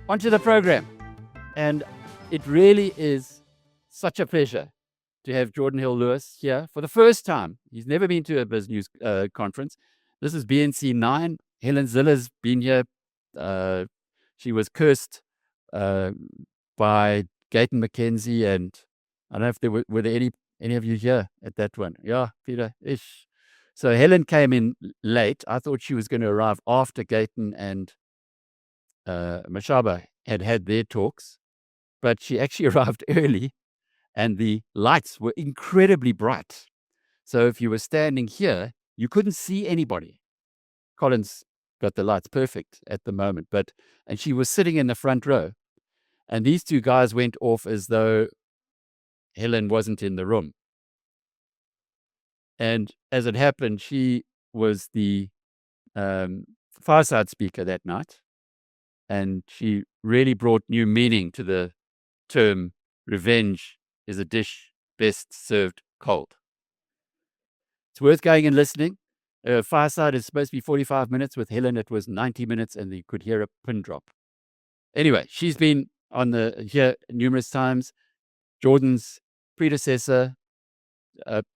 Onto the program. And it really is such a pleasure to have Geordin Hill-Lewis here for the first time. He's never been to a business conference. This is BNC 9. Helen Ziller's been here. She was cursed by Gayton McKenzie, and I don't know if there were there any of you here at that one. Yeah, Peter, ish. So Helen came in late. I thought she was going to arrive after Gayton and Mashaba had their talks, but she actually arrived early, and the lights were incredibly bright. So if you were standing here, you couldn't see anybody. Colin's got the lights perfect at the moment, and she was sitting in the front row, and these two guys went off as though Helen wasn't in the room. And as it happened, she was the fireside speaker that night, and she really brought new meaning to the term revenge is a dish best served cold. It's worth going and listening. Fireside is supposed to be 45 minutes. With Helen, it was 90 minutes, and you could hear a pin drop. Anyway, she's been here numerous times. Jordan's predecessor.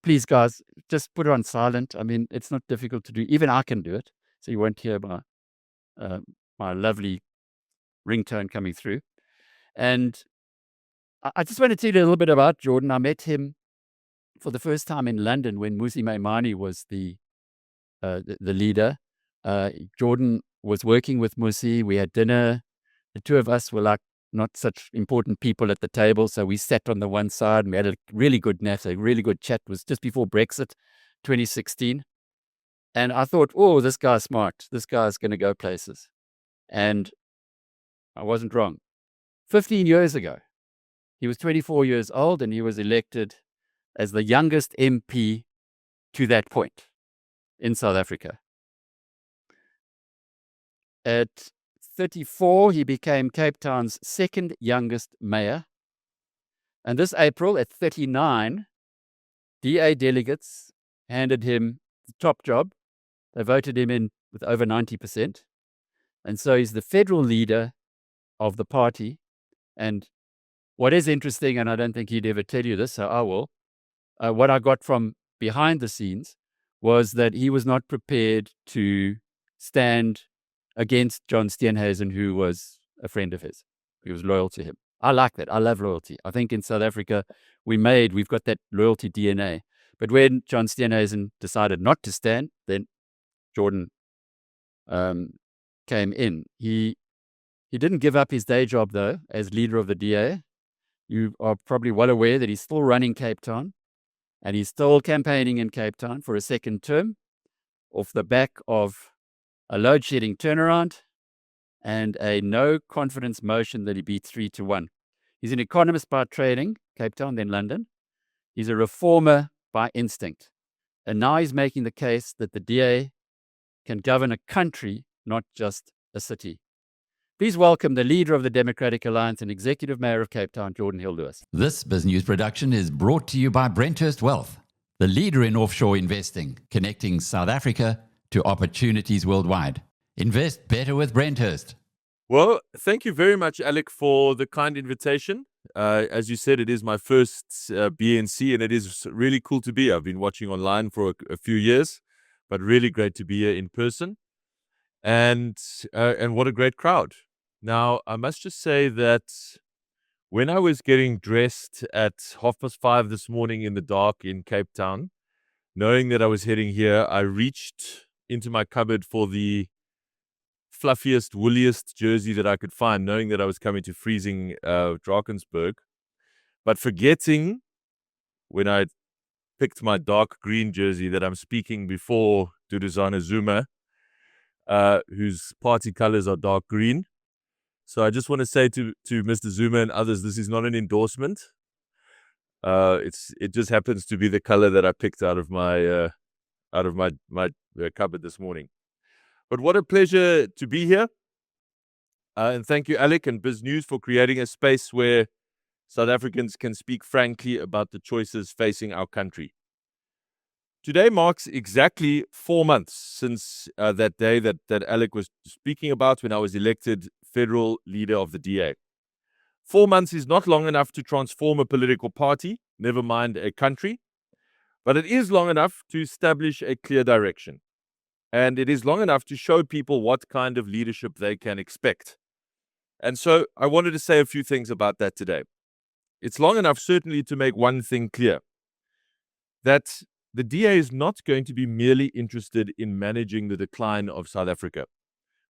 Please, guys, just put her on silent. I mean, it's not difficult to do. Even I can do it. So you won't hear my lovely ringtone coming through. And I just want to tell you a little bit about Geordin. I met him for the first time in London when Musi Maimane was the leader. Geordin was working with Musi. We had dinner. The two of us were like not such important people at the table, so we sat on the one side and we had a really good naff, a really good chat. It was just before Brexit 2016. And I thought, oh, this guy's smart. This guy's going to go places. And I wasn't wrong. 15 years ago, he was 24 years old, and he was elected as the youngest MP to that point in South Africa. At 34, he became Cape Town's second youngest mayor. And this April, at 39, DA delegates handed him the top job. They voted him in with over 90%. And so he's the federal leader of the party. And what is interesting, and I don't think he'd ever tell you this, so I will, what I got from behind the scenes was that he was not prepared to stand against John Steenhuisen, who was a friend of his. He was loyal to him. I like that. I love loyalty. I think in South Africa, we've got that loyalty DNA. But when John Steenhuisen decided not to stand, then Geordin came in. He didn't give up his day job, though, as leader of the DA. You are probably well aware that he's still running Cape Town, and he's still campaigning in Cape Town for a second term off the back of a load-shedding turnaround and a no-confidence motion that he beat 3-1. He's an economist by training, Cape Town, then London. He's a reformer by instinct. And now he's making the case that the DA can govern a country, not just a city. Please welcome the leader of the Democratic Alliance and executive mayor of Cape Town, Geordin Hill-Lewis. This BizNews production is brought to you by Brenthurst Wealth, the leader in offshore investing, connecting South Africa to opportunities worldwide. Invest better with Brenthurst. Well, thank you very much, Alec, for the kind invitation. As you said, it is my first BNC, and it is really cool to be here. I've been watching online for a few years, but really great to be here in person. And what a great crowd. Now, I must just say that when I was getting dressed at 5:30 this morning in the dark in Cape Town, knowing that I was heading here, I reached into my cupboard for the fluffiest, wooliest jersey that I could find, knowing that I was coming to freezing Drakensberg, but forgetting when I picked my dark green jersey that I'm speaking before Duduzane Zuma, whose party colors are dark green. So I just want to say to Mr. Zuma and others, this is not an endorsement. It just happens to be the color that I picked out of my cupboard this morning. But what a pleasure to be here. And thank you, Alec and BizNews, for creating a space where South Africans can speak frankly about the choices facing our country. Today marks exactly 4 months since that day that Alec was speaking about, when I was elected federal leader of the DA. 4 months is not long enough to transform a political party, never mind a country, but it is long enough to establish a clear direction. And it is long enough to show people what kind of leadership they can expect. And so I wanted to say a few things about that today. It's long enough, certainly, to make one thing clear, that the DA is not going to be merely interested in managing the decline of South Africa.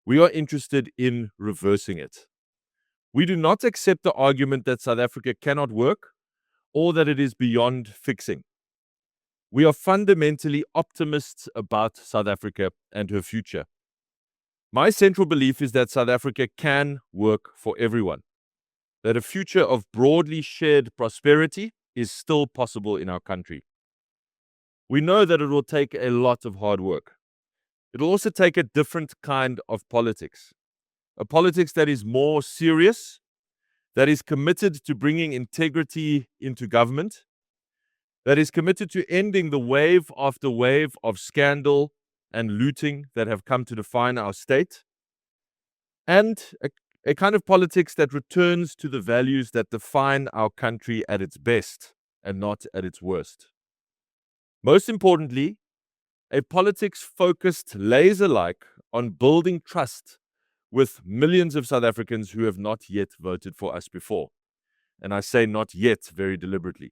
We are interested in reversing it. We do not accept the argument that South Africa cannot work or that it is beyond fixing. We are fundamentally optimists about South Africa and her future. My central belief is that South Africa can work for everyone, that a future of broadly shared prosperity is still possible in our country. We know that it will take a lot of hard work. It will also take a different kind of politics, a politics that is more serious, that is committed to bringing integrity into government, that is committed to ending the wave after wave of scandal and looting that have come to define our state, and a kind of politics that returns to the values that define our country at its best and not at its worst. Most importantly, a politics focused laser-like on building trust with millions of South Africans who have not yet voted for us before. And I say not yet very deliberately.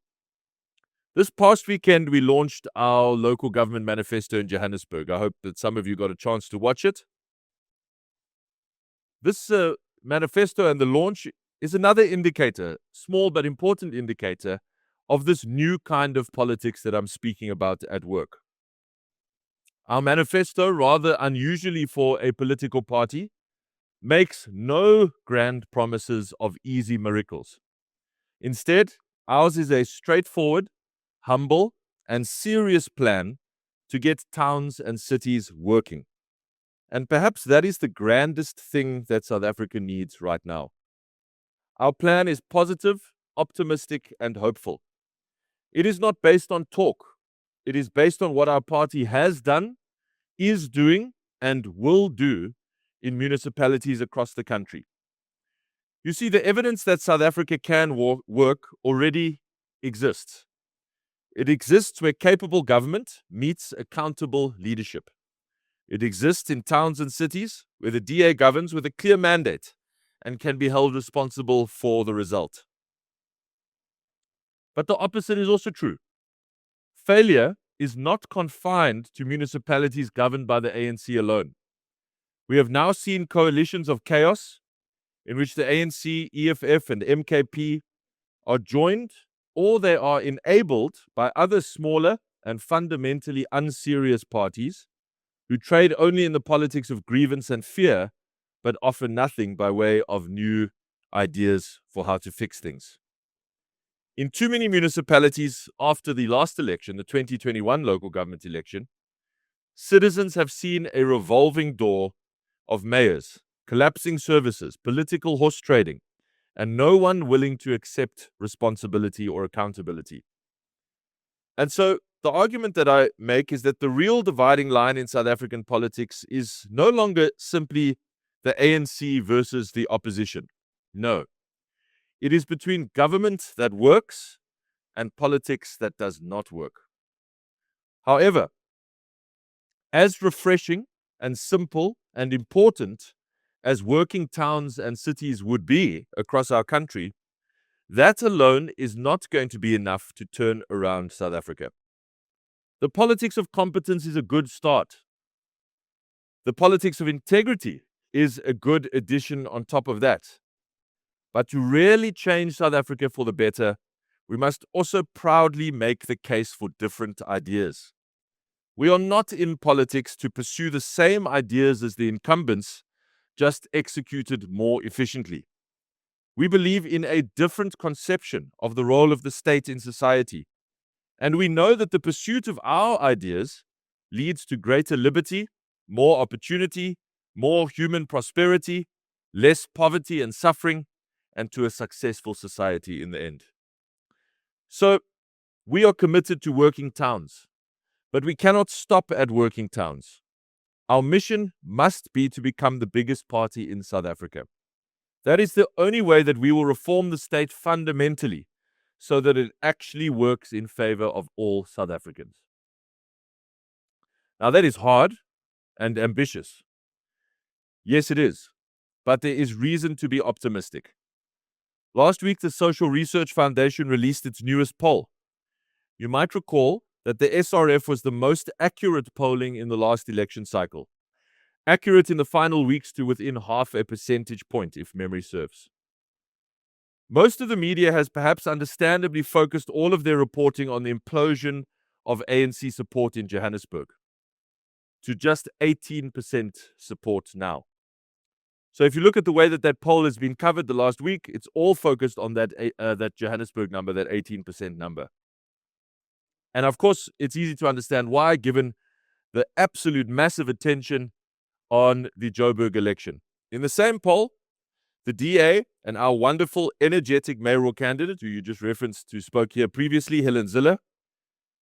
This past weekend, we launched our local government manifesto in Johannesburg. I hope that some of you got a chance to watch it. This manifesto and the launch is another indicator, small but important indicator, of this new kind of politics that I'm speaking about at work. Our manifesto, rather unusually for a political party, makes no grand promises of easy miracles. Instead, ours is a straightforward, humble, and serious plan to get towns and cities working. And perhaps that is the grandest thing that South Africa needs right now. Our plan is positive, optimistic, and hopeful. It is not based on talk. It is based on what our party has done, is doing, and will do in municipalities across the country. You see, the evidence that South Africa can work already exists. It exists where capable government meets accountable leadership. It exists in towns and cities where the DA governs with a clear mandate and can be held responsible for the result. But the opposite is also true. Failure is not confined to municipalities governed by the ANC alone. We have now seen coalitions of chaos in which the ANC, EFF, and MKP are joined, or they are enabled by other smaller and fundamentally unserious parties who trade only in the politics of grievance and fear, but offer nothing by way of new ideas for how to fix things. In too many municipalities after the last election, the 2021 local government election, citizens have seen a revolving door of mayors, collapsing services, political horse trading, and no one willing to accept responsibility or accountability. And so the argument that I make is that the real dividing line in South African politics is no longer simply the ANC versus the opposition. No. It is between government that works and politics that does not work. However, as refreshing and simple and important as working towns and cities would be across our country, that alone is not going to be enough to turn around South Africa. The politics of competence is a good start. The politics of integrity is a good addition on top of that. But to really change South Africa for the better, we must also proudly make the case for different ideas. We are not in politics to pursue the same ideas as the incumbents, just executed more efficiently. We believe in a different conception of the role of the state in society. And we know that the pursuit of our ideas leads to greater liberty, more opportunity, more human prosperity, less poverty and suffering, and to a successful society in the end. So, we are committed to working towns, But we cannot stop at working towns. Our mission must be to become the biggest party in South Africa. That is the only way that we will reform the state fundamentally, so that it actually works in favor of all South Africans. Now, that is hard and ambitious. Yes, it is. But there is reason to be optimistic. Last week, the Social Research Foundation released its newest poll. You might recall that the SRF was the most accurate polling in the last election cycle. Accurate in the final weeks to within half a percentage point, if memory serves. Most of the media has perhaps understandably focused all of their reporting on the implosion of ANC support in Johannesburg, to just 18% support now. So if you look at the way that that poll has been covered the last week, it's all focused on that Johannesburg number, that 18% number. And of course, it's easy to understand why, given the absolute massive attention on the Joburg election. In the same poll, the DA and our wonderful, energetic mayoral candidate, who you just referenced, who spoke here previously, Helen Zille,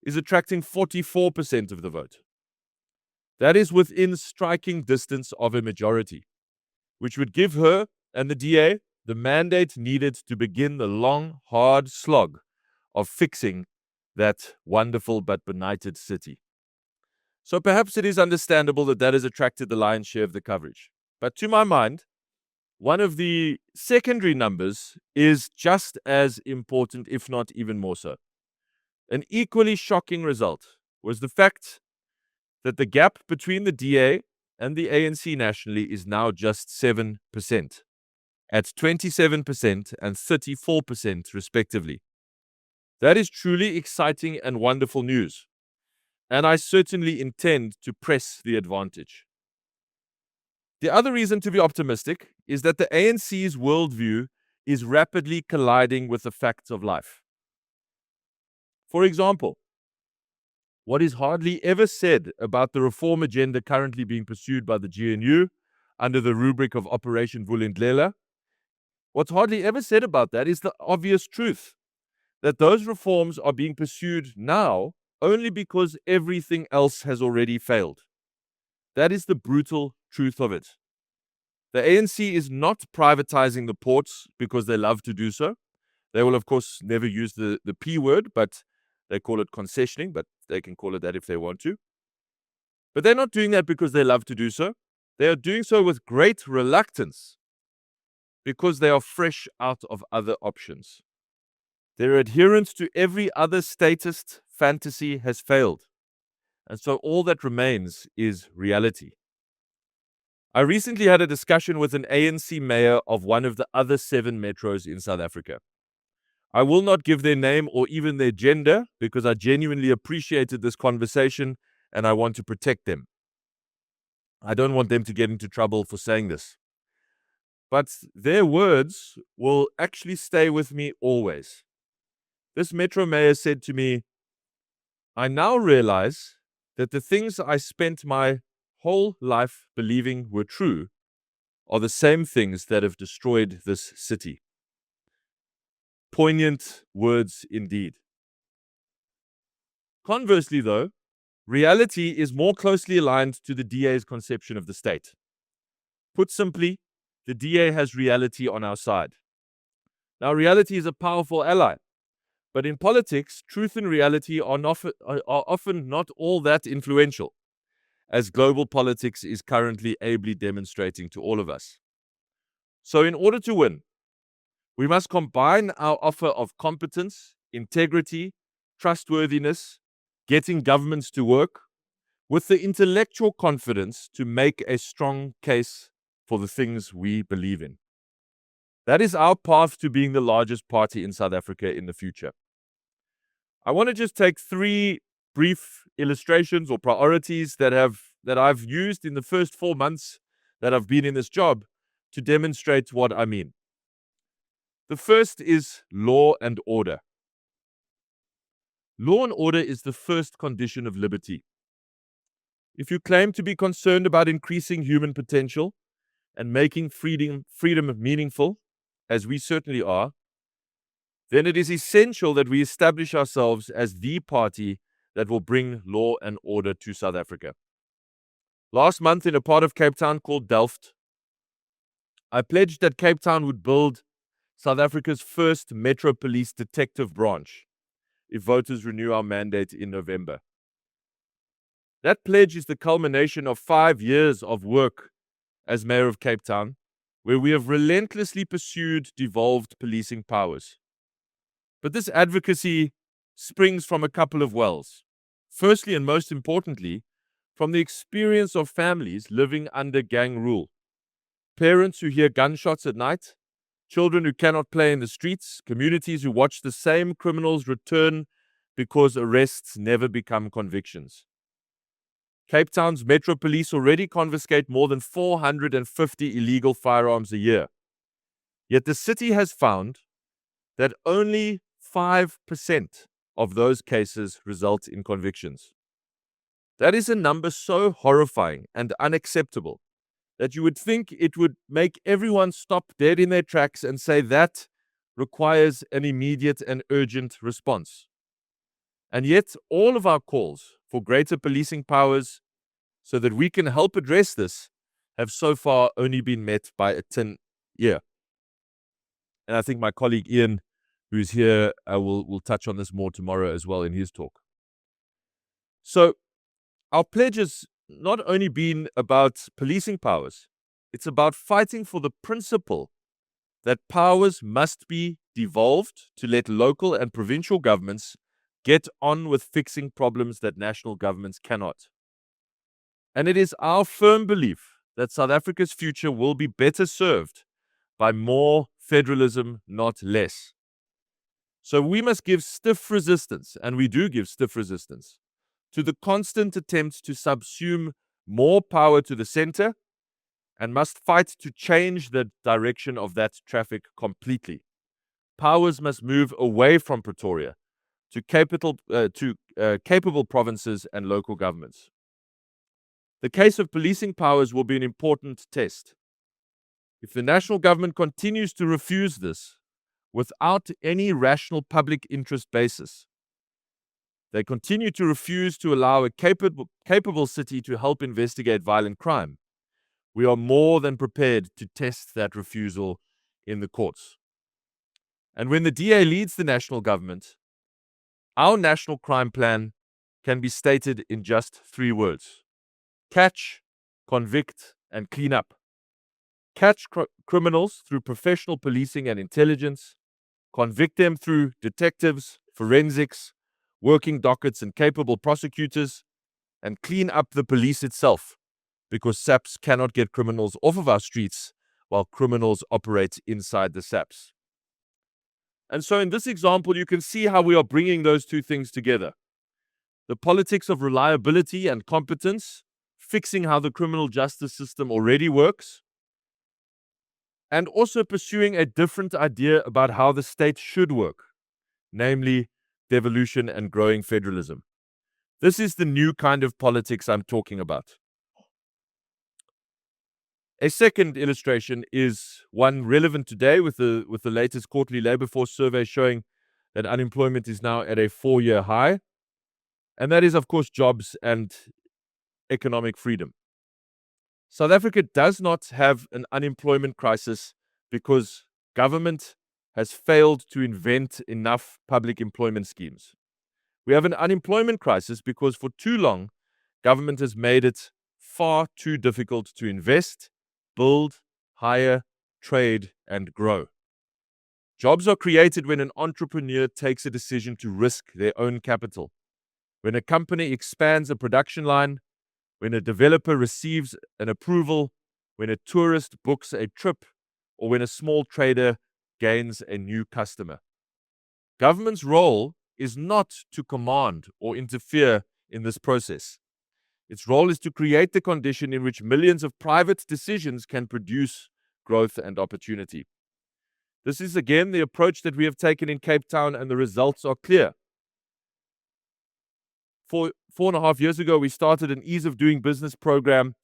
is attracting 44% of the vote. That is within striking distance of a majority, which would give her and the DA the mandate needed to begin the long, hard slog of fixing that wonderful but benighted city. So perhaps it is understandable that that has attracted the lion's share of the coverage. But to my mind, one of the secondary numbers is just as important, if not even more so. An equally shocking result was the fact that the gap between the DA and the ANC nationally is now just 7%, at 27% and 34% respectively. That is truly exciting and wonderful news, and I certainly intend to press the advantage. The other reason to be optimistic is that the ANC's worldview is rapidly colliding with the facts of life. For example, what is hardly ever said about the reform agenda currently being pursued by the GNU under the rubric of Operation Vulindlela, what's hardly ever said about that is the obvious truth, that those reforms are being pursued now only because everything else has already failed. That is the brutal truth of it. The ANC is not privatizing the ports because they love to do so. They will, of course, never use the P word, but they call it concessioning, but they can call it that if they want to. But they're not doing that because they love to do so. They are doing so with great reluctance because they are fresh out of other options. Their adherence to every other statist fantasy has failed. And so all that remains is reality. I recently had a discussion with an ANC mayor of one of the other 7 metros in South Africa. I will not give their name or even their gender because I genuinely appreciated this conversation and I want to protect them. I don't want them to get into trouble for saying this. But their words will actually stay with me always. This metro mayor said to me, "I now realize that the things I spent my whole life believing were true are the same things that have destroyed this city." Poignant words indeed. Conversely, though, reality is more closely aligned to the DA's conception of the state. Put simply, the DA has reality on our side. Now, reality is a powerful ally, but in politics, truth and reality are often not all that influential, as global politics is currently ably demonstrating to all of us. So in order to win, we must combine our offer of competence, integrity, trustworthiness, getting governments to work, with the intellectual confidence to make a strong case for the things we believe in. That is our path to being the largest party in South Africa in the future. I want to just take 3 brief illustrations or priorities that I've used in the first 4 months that I've been in this job to demonstrate what I mean. The first is law and order. Law and order is the first condition of liberty. If you claim to be concerned about increasing human potential and making freedom meaningful, as we certainly are, then it is essential that we establish ourselves as the party that will bring law and order to South Africa. Last month, in a part of Cape Town called Delft, I pledged that Cape Town would build South Africa's first Metro Police detective branch if voters renew our mandate in November. That pledge is the culmination of 5 years of work as Mayor of Cape Town, where we have relentlessly pursued devolved policing powers. But this advocacy springs from a couple of wells. Firstly, and most importantly, from the experience of families living under gang rule. Parents who hear gunshots at night, children who cannot play in the streets, communities who watch the same criminals return because arrests never become convictions. Cape Town's Metro Police already confiscate more than 450 illegal firearms a year. Yet the city has found that only 5% of those cases result in convictions. That is a number so horrifying and unacceptable that you would think it would make everyone stop dead in their tracks and say that requires an immediate and urgent response. And yet, all of our calls for greater policing powers so that we can help address this have so far only been met by a tin ear. And I think my colleague Ian, who's here, will touch on this more tomorrow as well in his talk. So, our pledge has not only been about policing powers, it's about fighting for the principle that powers must be devolved to let local and provincial governments get on with fixing problems that national governments cannot. And it is our firm belief that South Africa's future will be better served by more federalism, not less. So we must give stiff resistance, and we do give stiff resistance, to the constant attempts to subsume more power to the center, and must fight to change the direction of that traffic completely. Powers must move away from Pretoria to capable provinces and local governments. The case of policing powers will be an important test. If the national government continues to refuse this without any rational public interest basis, they continue to refuse to allow a capable city to help investigate violent crime, we are more than prepared to test that refusal in the courts. And when the DA leads the national government, our national crime plan can be stated in just 3 words: catch, convict, and clean up. Catch criminals through professional policing and intelligence, convict them through detectives, forensics, working dockets, and capable prosecutors, and clean up the police itself, because SAPs cannot get criminals off of our streets while criminals operate inside the SAPs. And so in this example, you can see how we are bringing those two things together. The politics of reliability and competence, fixing how the criminal justice system already works, and also pursuing a different idea about how the state should work, namely devolution and growing federalism. This is the new kind of politics I'm talking about. A second illustration is one relevant today with the latest quarterly labor force survey showing that unemployment is now at a 4-year high. And that is, of course, jobs and economic freedom. South Africa does not have an unemployment crisis because government has failed to invent enough public employment schemes. We have an unemployment crisis because for too long, government has made it far too difficult to invest, build, hire, trade, and grow. Jobs are created when an entrepreneur takes a decision to risk their own capital, when a company expands a production line, when a developer receives an approval, when a tourist books a trip, or when a small trader gains a new customer. Government's role is not to command or interfere in this process. Its role is to create the condition in which millions of private decisions can produce growth and opportunity. This is again the approach that we have taken in Cape Town, and the results are clear. 4.5 years ago, we started an ease of doing business program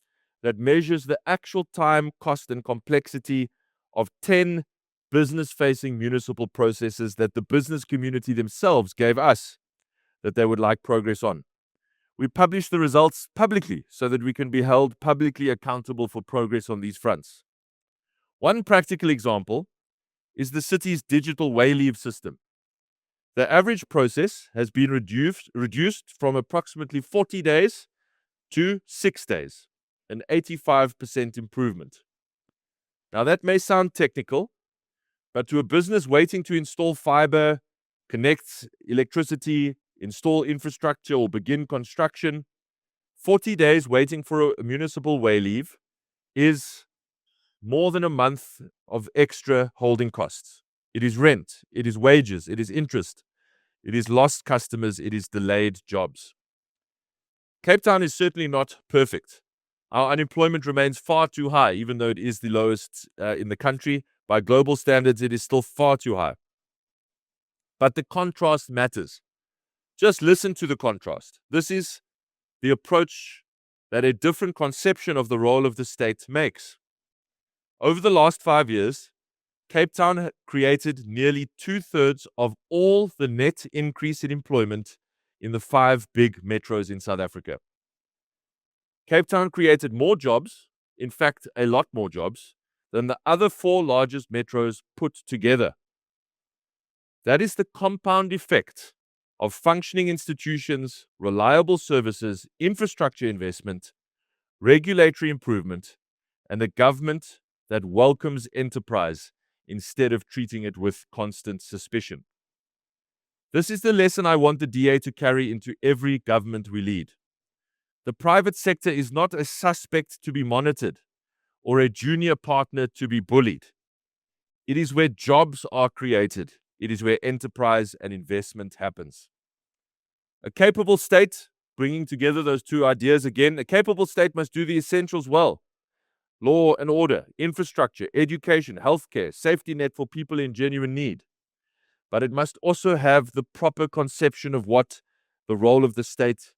that measures the actual time, cost, and complexity of 10 business-facing municipal processes that the business community themselves gave us. that they would like progress on. We publish the results publicly so that we can be held publicly accountable for progress on these fronts. One practical example is the city's digital way leave system. The average process has been reduced from approximately 40 days to 6 days, an 85% improvement. Now that may sound technical, but to a business waiting to install fiber, connect electricity, install infrastructure, or begin construction, 40 days waiting for a municipal way leave is more than a month of extra holding costs. It is rent, it is wages, it is interest, it is lost customers, it is delayed jobs. Cape Town is certainly not perfect. Our unemployment remains far too high, even though it is the lowest in the country. By global standards, it is still far too high. But the contrast matters. Just listen to the contrast. This is the approach that a different conception of the role of the state makes. Over the last 5 years, Cape Town created nearly 2/3 of all the net increase in employment in the 5 big metros in South Africa. Cape Town created more jobs, in fact, a lot more jobs, than the other 4 largest metros put together. That is the compound effect of functioning institutions, reliable services, infrastructure investment, regulatory improvement, and a government that welcomes enterprise instead of treating it with constant suspicion. This is the lesson I want the DA to carry into every government we lead. The private sector is not a suspect to be monitored or a junior partner to be bullied. It is where jobs are created. It is where enterprise and investment happens. A capable state, bringing together those two ideas again, a capable state must do the essentials well. Law and order, infrastructure, education, healthcare, safety net for people in genuine need. But it must also have the proper conception of what the role of the state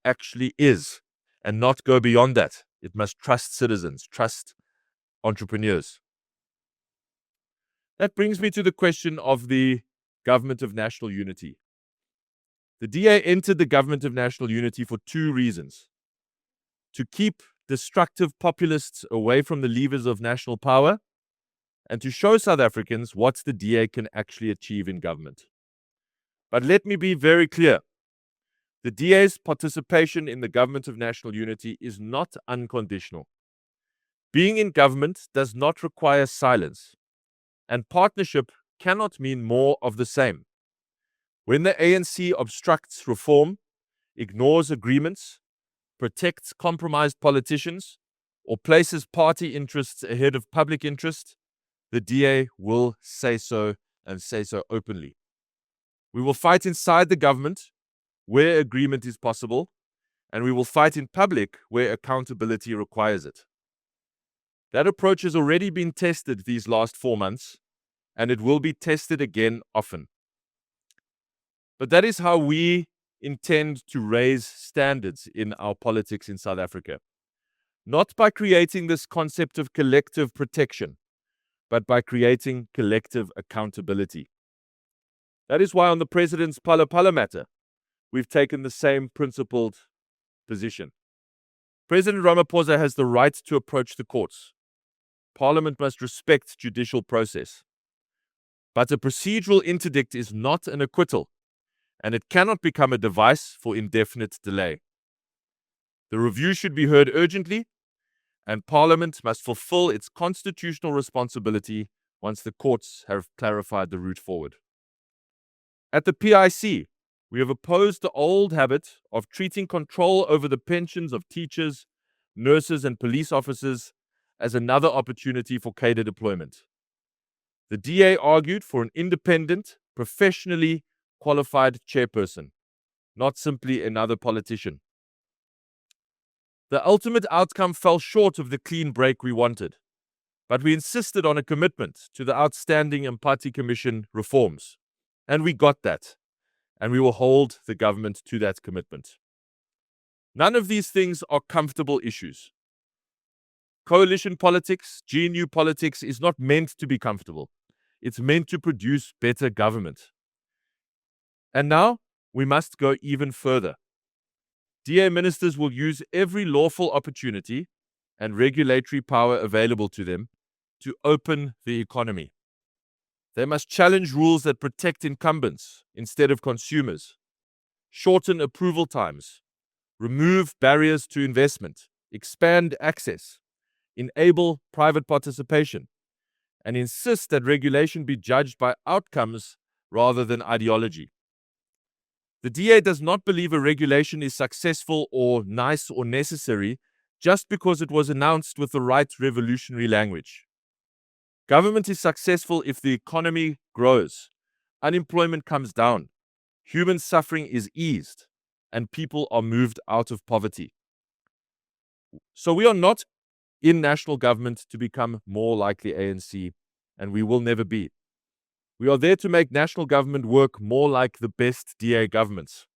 actually is, and not go beyond that. It must trust citizens, trust entrepreneurs. That brings me to the question of the government of national unity. The DA entered the government of national unity for 2 reasons: to keep destructive populists away from the levers of national power, and to show South Africans what the DA can actually achieve in government. But let me be very clear. The DA's participation in the government of national unity is not unconditional. Being in government does not require silence, and partnership cannot mean more of the same. When the ANC obstructs reform, ignores agreements, protects compromised politicians, or places party interests ahead of public interest, the DA will say so, and say so openly. We will fight inside the government where agreement is possible, and we will fight in public where accountability requires it. That approach has already been tested these last 4 months, and it will be tested again often. But that is how we intend to raise standards in our politics in South Africa. Not by creating this concept of collective protection, but by creating collective accountability. That is why on the President's Phala matter, we've taken the same principled position. President Ramaphosa has the right to approach the courts. Parliament must respect judicial process. But a procedural interdict is not an acquittal, and it cannot become a device for indefinite delay. The review should be heard urgently, and Parliament must fulfill its constitutional responsibility once the courts have clarified the route forward. At the PIC, we have opposed the old habit of treating control over the pensions of teachers, nurses, and police officers as another opportunity for cadre deployment. The DA argued for an independent, professionally qualified chairperson, not simply another politician. The ultimate outcome fell short of the clean break we wanted, but we insisted on a commitment to the outstanding Mpati Commission reforms, and we got that, and we will hold the government to that commitment. None of these things are comfortable issues. Coalition politics, GNU politics, is not meant to be comfortable. It's meant to produce better government. And now, we must go even further. DA ministers will use every lawful opportunity and regulatory power available to them to open the economy. They must challenge rules that protect incumbents instead of consumers, shorten approval times, remove barriers to investment, expand access, enable private participation, and insist that regulation be judged by outcomes rather than ideology. The DA does not believe a regulation is successful or nice or necessary just because it was announced with the right revolutionary language. Government is successful if the economy grows, unemployment comes down, human suffering is eased, and people are moved out of poverty. So we are not in national government to become more like the ANC, and we will never be. We are there to make national government work more like the best DA governments.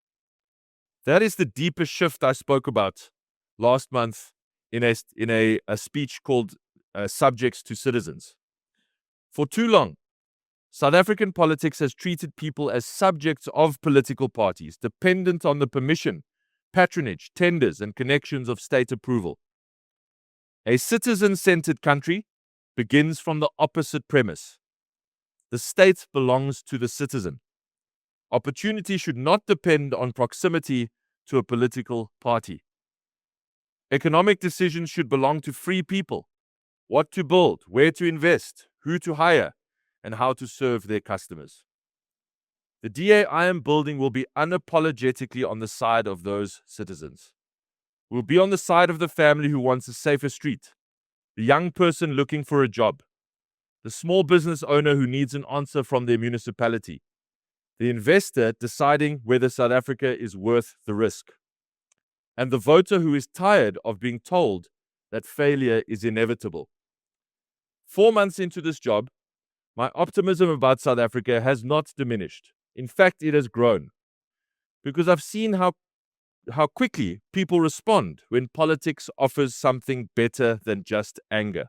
That is the deeper shift I spoke about last month in a speech called Subjects to Citizens. For too long, South African politics has treated people as subjects of political parties, dependent on the permission, patronage, tenders, and connections of state approval. A citizen-centered country begins from the opposite premise. The state belongs to the citizen. Opportunity should not depend on proximity to a political party. Economic decisions should belong to free people. What to build, where to invest, who to hire, and how to serve their customers. The DA I am building will be unapologetically on the side of those citizens. We'll be on the side of the family who wants a safer street, the young person looking for a job, the small business owner who needs an answer from their municipality, the investor deciding whether South Africa is worth the risk, and the voter who is tired of being told that failure is inevitable. 4 months into this job, my optimism about South Africa has not diminished. In fact, it has grown. Because I've seen how quickly people respond when politics offers something better than just anger.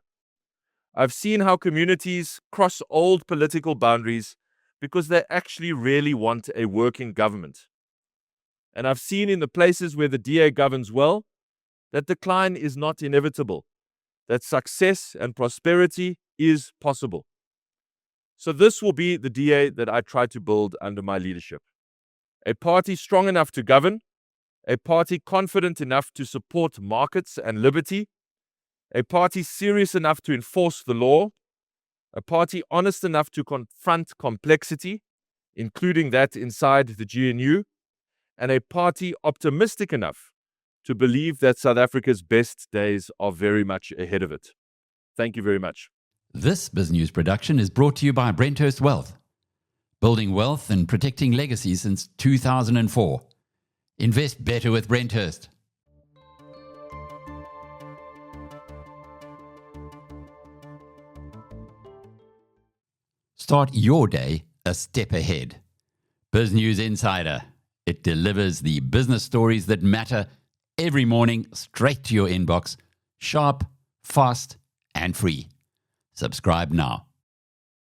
I've seen how communities cross old political boundaries because they actually really want a working government. And I've seen in the places where the DA governs well, that decline is not inevitable, that success and prosperity is possible. So this will be the DA that I try to build under my leadership. A party strong enough to govern, a party confident enough to support markets and liberty, a party serious enough to enforce the law, a party honest enough to confront complexity, including that inside the GNU, and a party optimistic enough to believe that South Africa's best days are very much ahead of it. Thank you very much. This BizNews production is brought to you by Brenthurst Wealth. Building wealth and protecting legacy since 2004. Invest better with Brenthurst. Start your day a step ahead. BizNews Insider. It delivers the business stories that matter every morning straight to your inbox, sharp, fast, and free. Subscribe now.